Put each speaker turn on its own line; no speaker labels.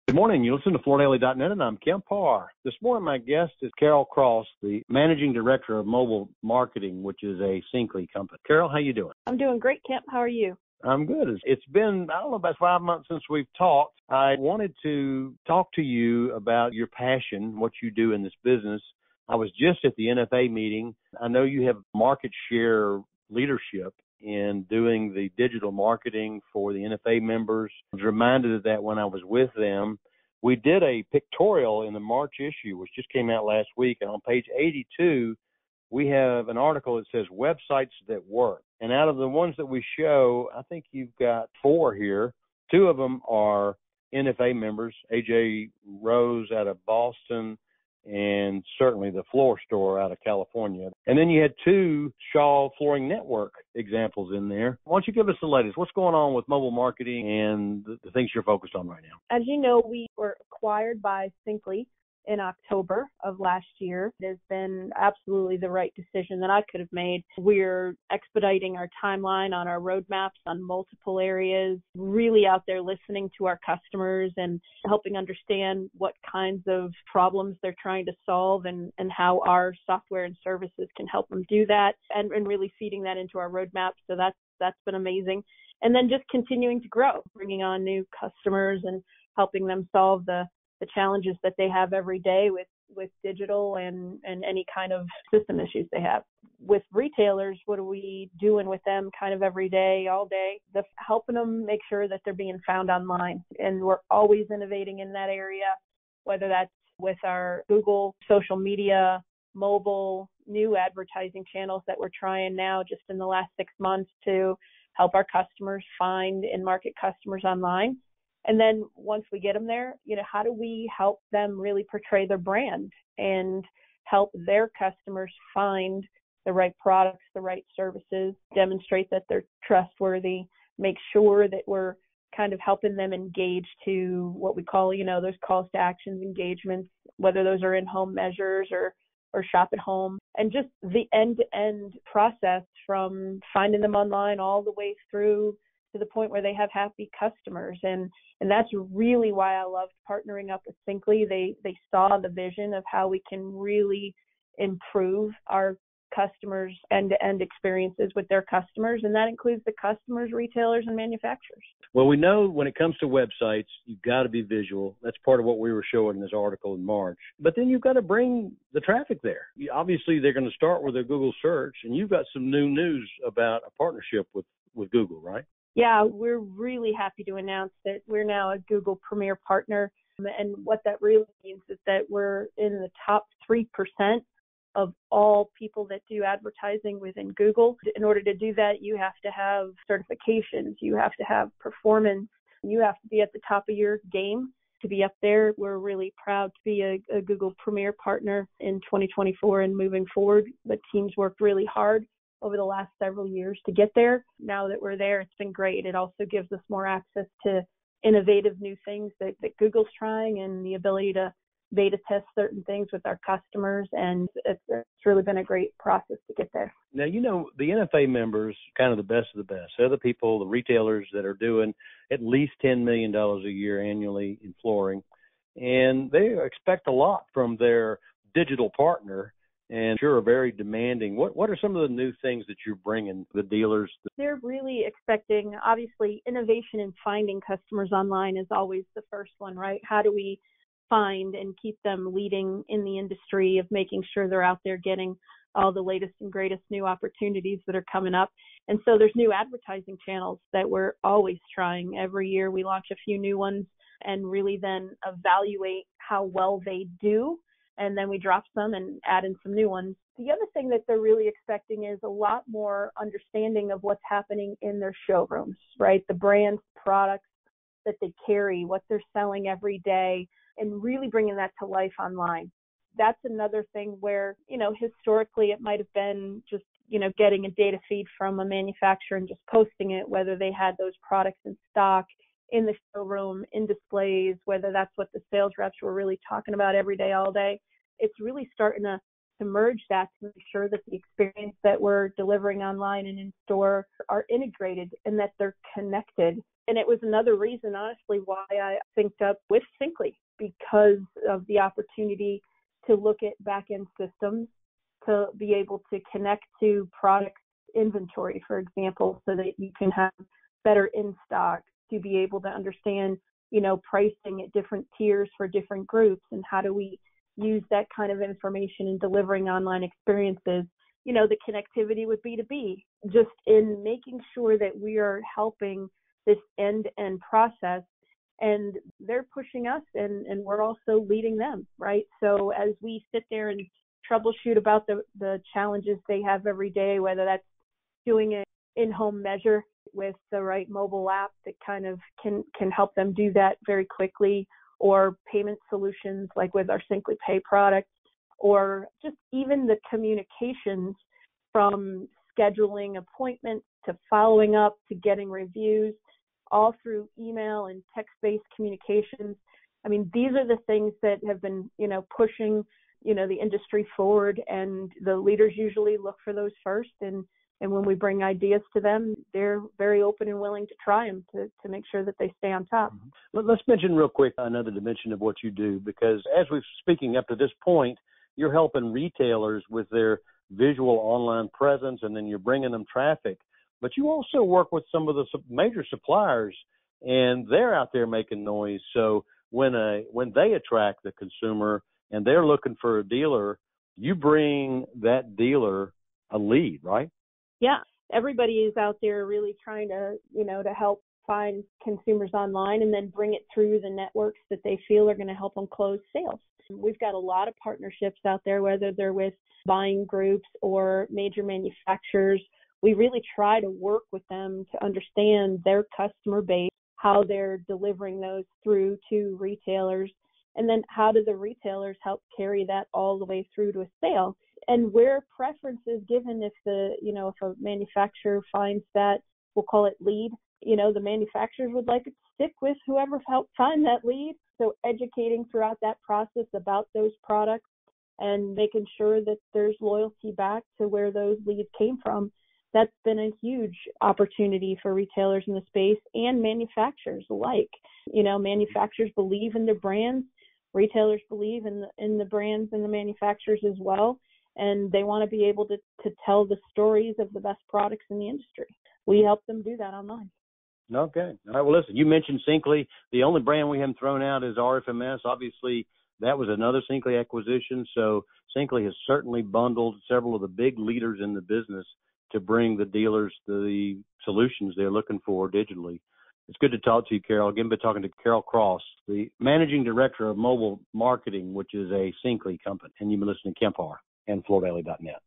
Good morning. You listen to FloorDaily.net, and I'm Kemp Harr. This morning, my guest is Carole Cross, the Managing Director of Mobile Marketing, which is a Syncly company. Carole, how you doing?
I'm doing great, Kemp. How are you?
I'm good. It's been, about 5 months since we've talked. I wanted to talk to you about your passion, what you do in this business. I was just at the NFA meeting. I know you have market share leadership in doing the digital marketing for the NFA members. I was reminded of that when I was with them. We did a pictorial in the March issue, which just came out last week, and on page 82, we have an article that says websites that work. And out of the ones that we show, I think you've got 4 here. 2 of them are NFA members, AJ Rose out of Boston, and certainly the Floor Store out of California. And then you had 2 Shaw Flooring Network examples in there. Why don't you give us the latest? What's going on with mobile marketing and the things you're focused on right now?
As you know, we were acquired by Syncly in October of last year. It has been absolutely the right decision that I could have made. We're expediting our timeline on our roadmaps on multiple areas, really out there listening to our customers and helping understand what kinds of problems they're trying to solve and how our software and services can help them do that, and really feeding that into our roadmap. So that's been amazing. And then just continuing to grow, bringing on new customers and helping them solve the challenges that they have every day with digital and any kind of system issues they have. With retailers, what are we doing with them kind of every day, all day? Helping them make sure that they're being found online. And we're always innovating in that area, whether that's with our Google, social media, mobile, new advertising channels that we're trying now just in the last 6 months to help our customers find and market customers online. And then once we get them there, how do we help them really portray their brand and help their customers find the right products, the right services, demonstrate that they're trustworthy, make sure that we're kind of helping them engage to what we call, those calls to actions engagements, whether those are in-home measures or shop at home, and just the end-to-end process from finding them online all the way through to the point where they have happy customers. And that's really why I loved partnering up with Syncly. They saw the vision of how we can really improve our customers' end-to-end experiences with their customers, and that includes the customers, retailers, and manufacturers.
Well, we know when it comes to websites, you've got to be visual. That's part of what we were showing in this article in March. But then you've got to bring the traffic there. Obviously, they're going to start with a Google search, and you've got some new news about a partnership with Google, right?
Yeah, we're really happy to announce that we're now a Google Premier Partner. And what that really means is that we're in the top 3% of all people that do advertising within Google. In order to do that, you have to have certifications, you have to have performance, you have to be at the top of your game to be up there. We're really proud to be a Google Premier Partner in 2024 and moving forward. The team's worked really hard over the last several years to get there. Now that we're there, it's been great. It also gives us more access to innovative new things that Google's trying and the ability to beta test certain things with our customers. And it's really been a great process to get there.
Now, the NFA members, kind of the best of the best. They're the people, the retailers that are doing at least $10 million a year annually in flooring. And they expect a lot from their digital partner. And sure, are very demanding. What are some of the new things that you're bringing the dealers?
They're really expecting, obviously, innovation in finding customers online is always the first one, right? How do we find and keep them leading in the industry of making sure they're out there getting all the latest and greatest new opportunities that are coming up? And so there's new advertising channels that we're always trying. Every year we launch a few new ones and really then evaluate how well they do. And then we drop some and add in some new ones. The other thing that they're really expecting is a lot more understanding of what's happening in their showrooms, right? The brands, products that they carry, what they're selling every day, and really bringing that to life online. That's another thing where, historically it might have been just, getting a data feed from a manufacturer and just posting it, whether they had those products in stock, in the showroom, in displays, whether that's what the sales reps were really talking about every day, all day. It's really starting to to merge that to make sure that the experience that we're delivering online and in store are integrated and that they're connected. And it was another reason, honestly, why I synced up with Syncly, because of the opportunity to look at back-end systems, to be able to connect to product inventory, for example, so that you can have better in stock, to be able to understand, pricing at different tiers for different groups, and how do we use that kind of information in delivering online experiences. The connectivity with B2B, just in making sure that we are helping this end-to-end process, and they're pushing us and we're also leading them, right? So as we sit there and troubleshoot about the challenges they have every day, whether that's doing an in-home measure with the right mobile app that kind of can help them do that very quickly, or payment solutions like with our Syncly Pay product, or just even the communications from scheduling appointments to following up to getting reviews, all through email and text-based communications. I mean, these are the things that have been, pushing, the industry forward, and the leaders usually look for those first. And when we bring ideas to them, they're very open and willing to try them to make sure that they stay on top.
Let's mention real quick another dimension of what you do, because as we're speaking up to this point, you're helping retailers with their visual online presence, and then you're bringing them traffic. But you also work with some of the major suppliers, and they're out there making noise. So when they attract the consumer and they're looking for a dealer, you bring that dealer a lead, right?
Yeah, everybody is out there really trying to, to help find consumers online and then bring it through the networks that they feel are going to help them close sales. We've got a lot of partnerships out there, whether they're with buying groups or major manufacturers. We really try to work with them to understand their customer base, how they're delivering those through to retailers, and then how do the retailers help carry that all the way through to a sale. And where preference is given, if if a manufacturer finds that, we'll call it lead, the manufacturers would like it to stick with whoever helped find that lead. So educating throughout that process about those products and making sure that there's loyalty back to where those leads came from. That's been a huge opportunity for retailers in the space and manufacturers alike. Manufacturers believe in their brands, retailers believe in the brands and the manufacturers as well, and they want to be able to tell the stories of the best products in the industry. We help them do that online.
Okay. All right. Well, listen, you mentioned Syncly. The only brand we haven't thrown out is RFMS. Obviously, that was another Syncly acquisition. So Syncly has certainly bundled several of the big leaders in the business to bring the dealers the solutions they're looking for digitally. It's good to talk to you, Carole. Again, been talking to Carole Cross, the Managing Director of Mobile Marketing, which is a Syncly company. And you've been listening to Kemp Harr and FloorValley.net.